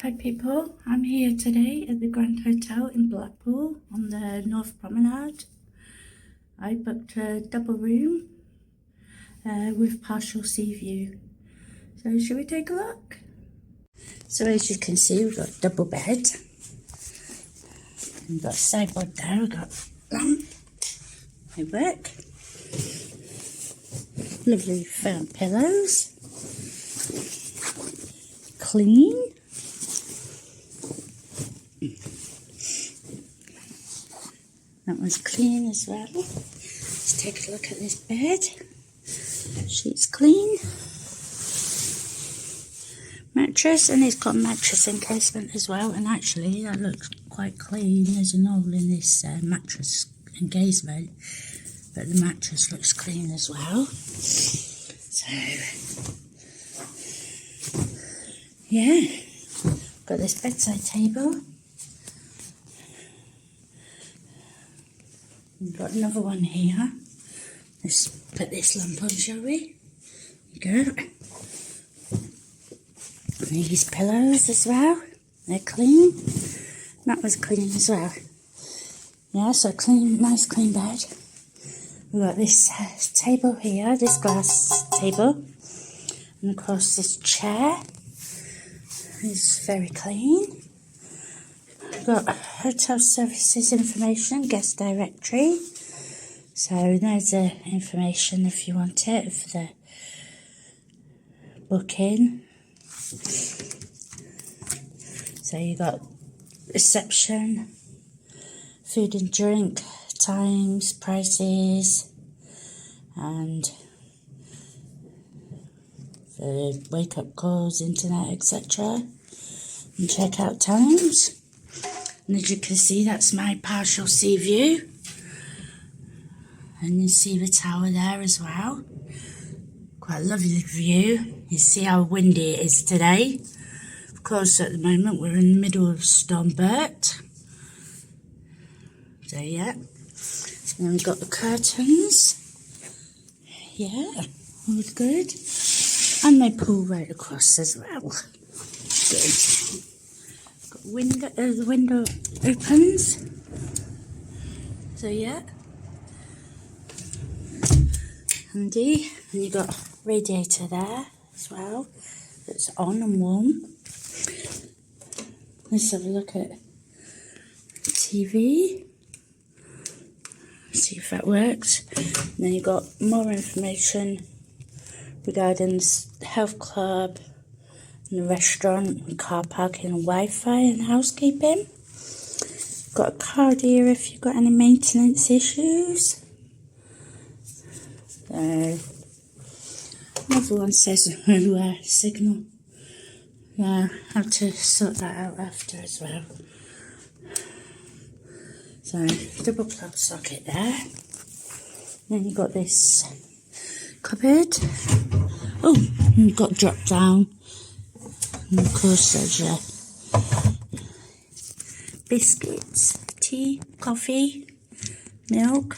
Hi people, I'm here today at the Grand Hotel in Blackpool on the North Promenade. I booked a double room with partial sea view. So should we take a look? So as you can see, we've got a double bed. We've got a sideboard there, we've got a lamp, my book, lovely firm pillows, clean. That one's clean as well. Let's take a look at this bed. Sheets clean. Mattress, and it's got mattress encasement as well, and actually that looks quite clean. There's an hole in this mattress encasement, but the mattress looks clean as well. So yeah, got this bedside table. We've got another one here. Let's put this lamp on, shall we? There you go. These pillows as well. They're clean. That was clean as well. Yeah, so clean, nice clean bed. We've got this table here, this glass table. And of course this chair is very clean. We've got hotel services information, guest directory. So there's the information if you want it for the booking. So you got reception, food and drink, times, prices, and the wake up calls, internet, etc. And check out times. And as you can see, that's my partial sea view. And you see the tower there as well. Quite a lovely view. You see how windy it is today. Of course, at the moment, we're in the middle of Storm Bert. So, yeah. And then we've got the curtains. Yeah, all good. And my pool right across as well. Good. Got the window opens. So, yeah. Handy. And you got radiator there as well. It's on and warm. Let's have a look at TV. See if that works. And then you got more information regarding the health club and the restaurant and car parking and Wi-Fi and housekeeping. Got a card here if you've got any maintenance issues. Another one says signal. Yeah, how to sort that out after as well. So, double plug socket there. Then you've got this cupboard. Oh, you've got drop down. And of course there's your biscuits, tea, coffee, milk.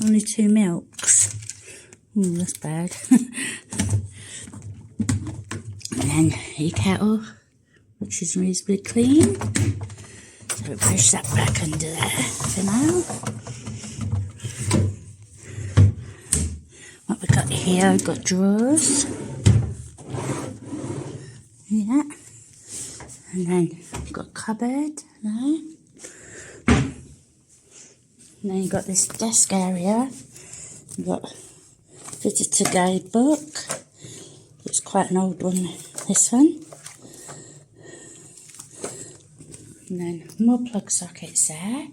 Only 2 milks. That's bad. And then your kettle, which is reasonably clean. So push that back under there for now. What we got here, we've got drawers. Yeah. And then we've got a cupboard there. And then you've got this desk area. You've got visitor guidebook. It's quite an old one, this one. And then more plug sockets there.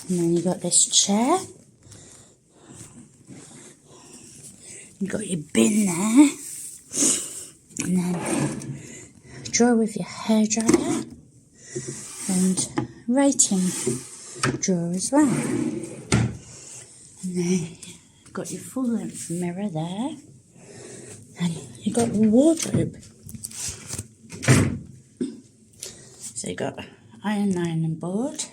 And then you've got this chair. You've got your bin there. And then a drawer with your hairdryer. And writing drawer as well. And then you've got your full length mirror there. And you've got your wardrobe. So you've got ironing board.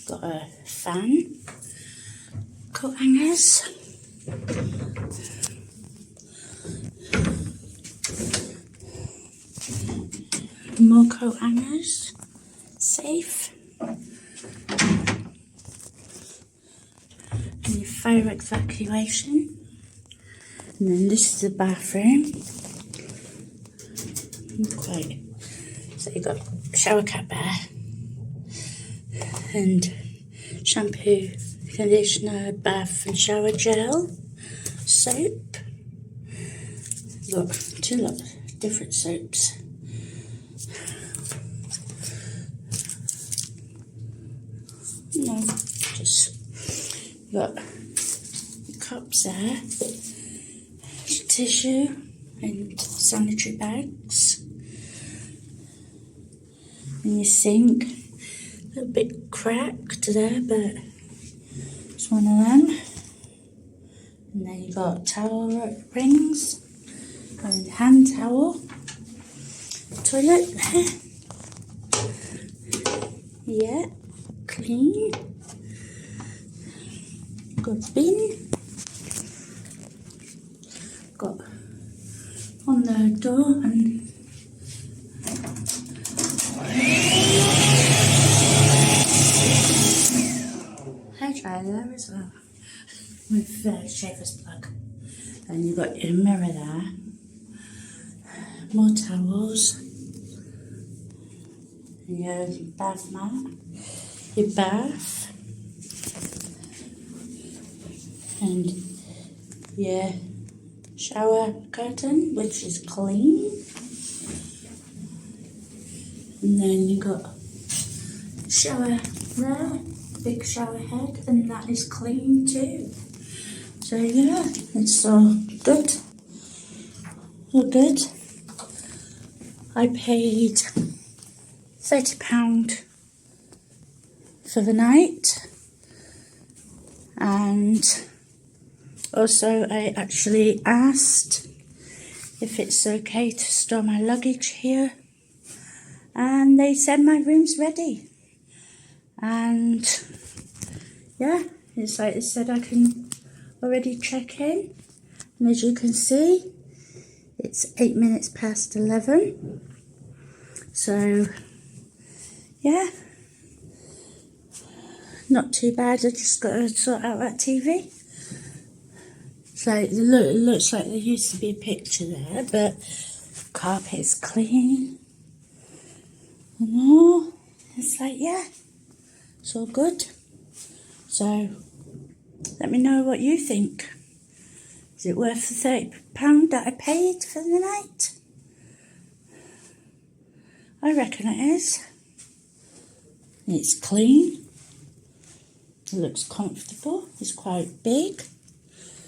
Got a fan. Coat hangers. More coat hangers. Safe. And your fire evacuation. And then this is the bathroom. Quite. So you've got shower cap there. And shampoo, conditioner, bath and shower gel. Soap. Got two lots of different soaps. No, just got cups there, tissue and sanitary bags, and your sink, a little bit cracked there, but it's one of them. And then you got towel rings and hand towel, toilet there. Yeah, clean. Got bin. Got on the door and hairdryer there as well with shaver's plug. And you've got your mirror there. More towels. And your bath mat. Your bath. And your shower curtain, which is clean. And then you got shower there, big shower head, and that is clean too. So yeah, it's all good. All good. I paid £30 for the night, and also I actually asked if it's okay to store my luggage here, and they said my room's ready. And yeah, it's like it said I can already check in, and as you can see, it's 8 minutes past 11. So yeah, not too bad. I just got to sort out that TV. So it looks like there used to be a picture there, but carpet's clean and all. It's like, yeah, it's all good. So let me know what you think. Is it worth the £30 that I paid for the night? I reckon it is. It's clean. It looks comfortable. It's quite big.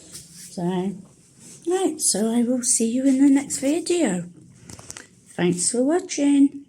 So, right, so I will see you in the next video. Thanks for watching.